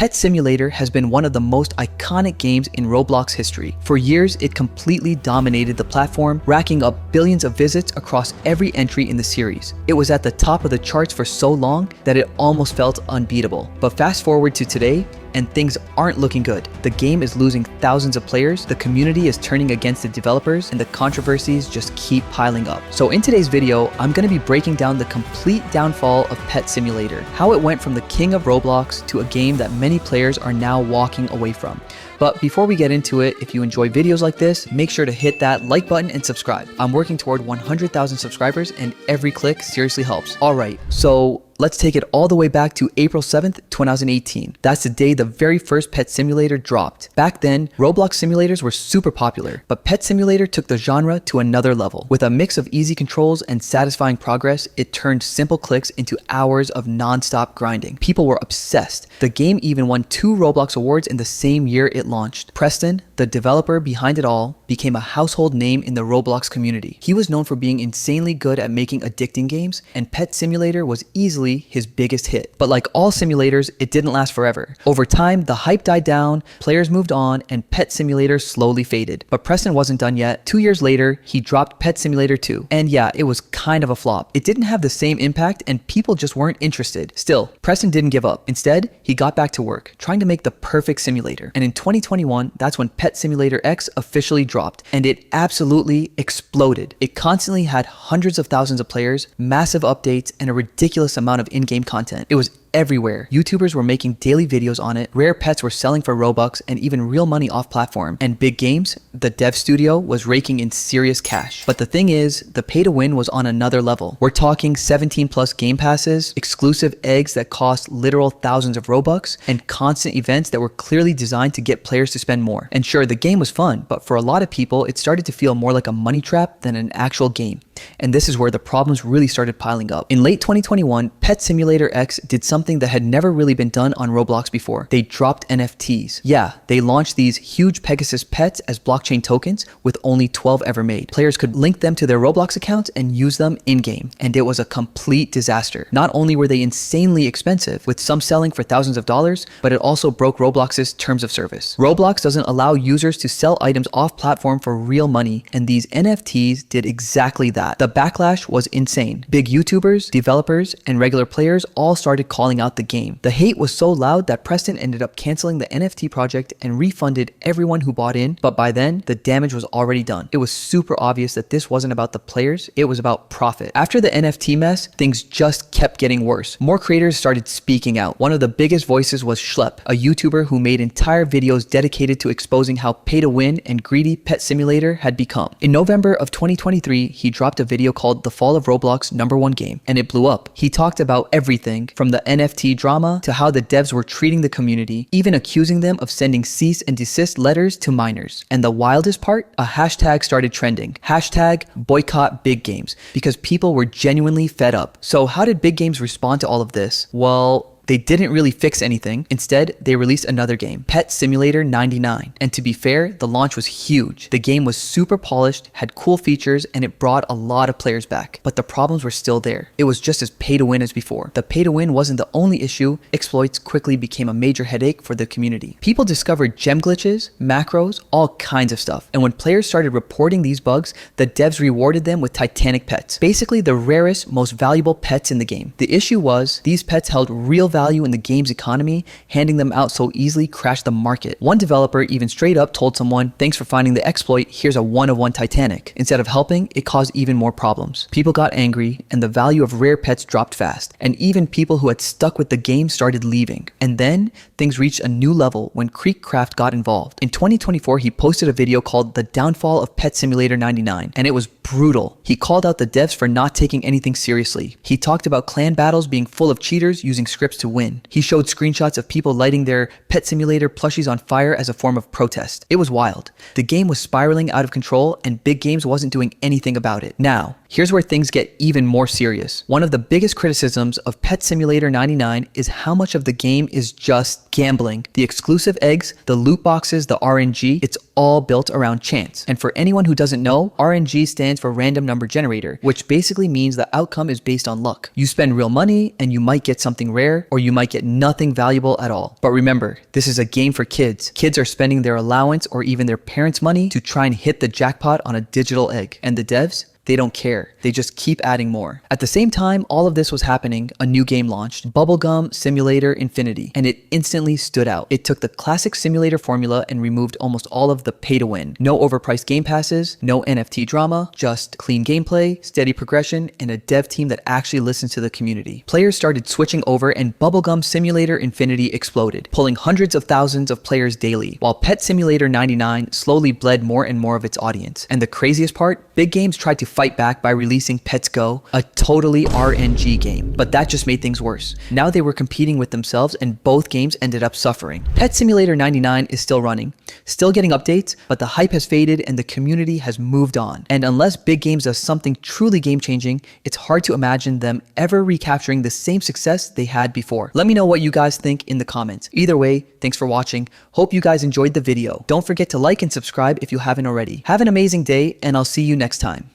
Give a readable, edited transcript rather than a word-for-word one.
Pet Simulator has been one of the most iconic games in Roblox history. For years, it completely dominated the platform, racking up billions of visits across every entry in the series. It was at the top of the charts for so long that it almost felt unbeatable. But fast forward to today, and things aren't looking good. The game is losing thousands of players, the community is turning against the developers, and the controversies just keep piling up. So in today's video, I'm going to be breaking down the complete downfall of Pet Simulator, how it went from the king of Roblox to a game that many players are now walking away from. But before we get into it, if you enjoy videos like this, make sure to hit that like button and subscribe. I'm working toward 100,000 subscribers and every click seriously helps. Alright, so let's take it all the way back to April 7th, 2018. That's the day the very first Pet Simulator dropped. Back then, Roblox simulators were super popular, but Pet Simulator took the genre to another level. With a mix of easy controls and satisfying progress, it turned simple clicks into hours of non-stop grinding. People were obsessed. The game even won 2 Roblox awards in the same year it launched. Preston, the developer behind it all, became a household name in the Roblox community. He was known for being insanely good at making addicting games, and Pet Simulator was easily his biggest hit. But like all simulators, it didn't last forever. Over time, the hype died down, players moved on, and Pet Simulator slowly faded. But Preston wasn't done yet. 2 years later, he dropped Pet Simulator 2. And yeah, it was kind of a flop. It didn't have the same impact and people just weren't interested. Still, Preston didn't give up. Instead, he got back to work, trying to make the perfect simulator. And in 2021, that's when Pet Simulator X officially dropped, and it absolutely exploded. It constantly had hundreds of thousands of players, massive updates, and a ridiculous amount of in-game content. It was everywhere. YouTubers were making daily videos on it, rare pets were selling for Robux, and even real money off platform. And Big Games, the dev studio, was raking in serious cash. But the thing is, the pay to win was on another level. We're talking 17 plus game passes, exclusive eggs that cost literal thousands of Robux, and constant events that were clearly designed to get players to spend more. And sure, the game was fun, but for a lot of people, it started to feel more like a money trap than an actual game. And this is where the problems really started piling up. In late 2021, Pet Simulator X did something that had never really been done on Roblox before. They dropped NFTs. Yeah, they launched these huge Pegasus pets as blockchain tokens with only 12 ever made. Players could link them to their Roblox accounts and use them in-game. And it was a complete disaster. Not only were they insanely expensive, with some selling for thousands of dollars, but it also broke Roblox's terms of service. Roblox doesn't allow users to sell items off platform for real money, and these NFTs did exactly that. The backlash was insane. Big YouTubers, developers, and regular players all started calling out the game. The hate was so loud that Preston ended up canceling the NFT project and refunded everyone who bought in, but by then, the damage was already done. It was super obvious that this wasn't about the players, it was about profit. After the NFT mess, things just kept getting worse. More creators started speaking out. One of the biggest voices was Schlep, a YouTuber who made entire videos dedicated to exposing how pay-to-win and greedy Pet Simulator had become. In November of 2023, he dropped a video called The Fall of Roblox #1 Game, and it blew up. He talked about everything from the NFT drama to how the devs were treating the community, even accusing them of sending cease and desist letters to minors. And the wildest part, a hashtag started trending. Hashtag boycott big games, because people were genuinely fed up. So how did big games respond to all of this? Well, they didn't really fix anything. Instead, they released another game, Pet Simulator 99. And to be fair, the launch was huge. The game was super polished, had cool features, and it brought a lot of players back. But the problems were still there. It was just as pay to win as before. The pay to win wasn't the only issue. Exploits quickly became a major headache for the community. People discovered gem glitches, macros, all kinds of stuff. And when players started reporting these bugs, the devs rewarded them with Titanic pets. Basically the rarest, most valuable pets in the game. The issue was, these pets held real value in the game's economy, handing them out so easily crashed the market. One developer even straight up told someone, "Thanks for finding the exploit, here's a 1-of-1 Titanic." Instead of helping, it caused even more problems. People got angry, and the value of rare pets dropped fast, and even people who had stuck with the game started leaving. And then, things reached a new level when Creekcraft got involved. In 2024, he posted a video called The Downfall of Pet Simulator 99, and it was brutal. He called out the devs for not taking anything seriously. He talked about clan battles being full of cheaters using scripts to win. He showed screenshots of people lighting their Pet Simulator plushies on fire as a form of protest. It was wild. The game was spiraling out of control, and Big Games wasn't doing anything about it. Now, here's where things get even more serious. One of the biggest criticisms of Pet Simulator 99 is how much of the game is just gambling. The exclusive eggs, the loot boxes, the RNG, it's all built around chance. And for anyone who doesn't know, RNG stands stands for random number generator, which basically means the outcome is based on luck. You spend real money and you might get something rare, or you might get nothing valuable at all. But remember, this is a game for kids. Kids are spending their allowance or even their parents' money to try and hit the jackpot on a digital egg. And the devs? They don't care. They just keep adding more. At the same time all of this was happening, a new game launched, Bubblegum Simulator Infinity, and it instantly stood out. It took the classic simulator formula and removed almost all of the pay to win. No overpriced game passes, no NFT drama, just clean gameplay, steady progression, and a dev team that actually listens to the community. Players started switching over and Bubblegum Simulator Infinity exploded, pulling hundreds of thousands of players daily, while Pet Simulator 99 slowly bled more and more of its audience. And the craziest part, big games tried to fight back by releasing Pets Go, a totally RNG game, but that just made things worse. Now they were competing with themselves and both games ended up suffering. Pet Simulator 99 is still running, still getting updates, but the hype has faded and the community has moved on. And unless Big Games does something truly game-changing, it's hard to imagine them ever recapturing the same success they had before. Let me know what you guys think in the comments. Either way, thanks for watching. Hope you guys enjoyed the video. Don't forget to like and subscribe if you haven't already. Have an amazing day and I'll see you next time.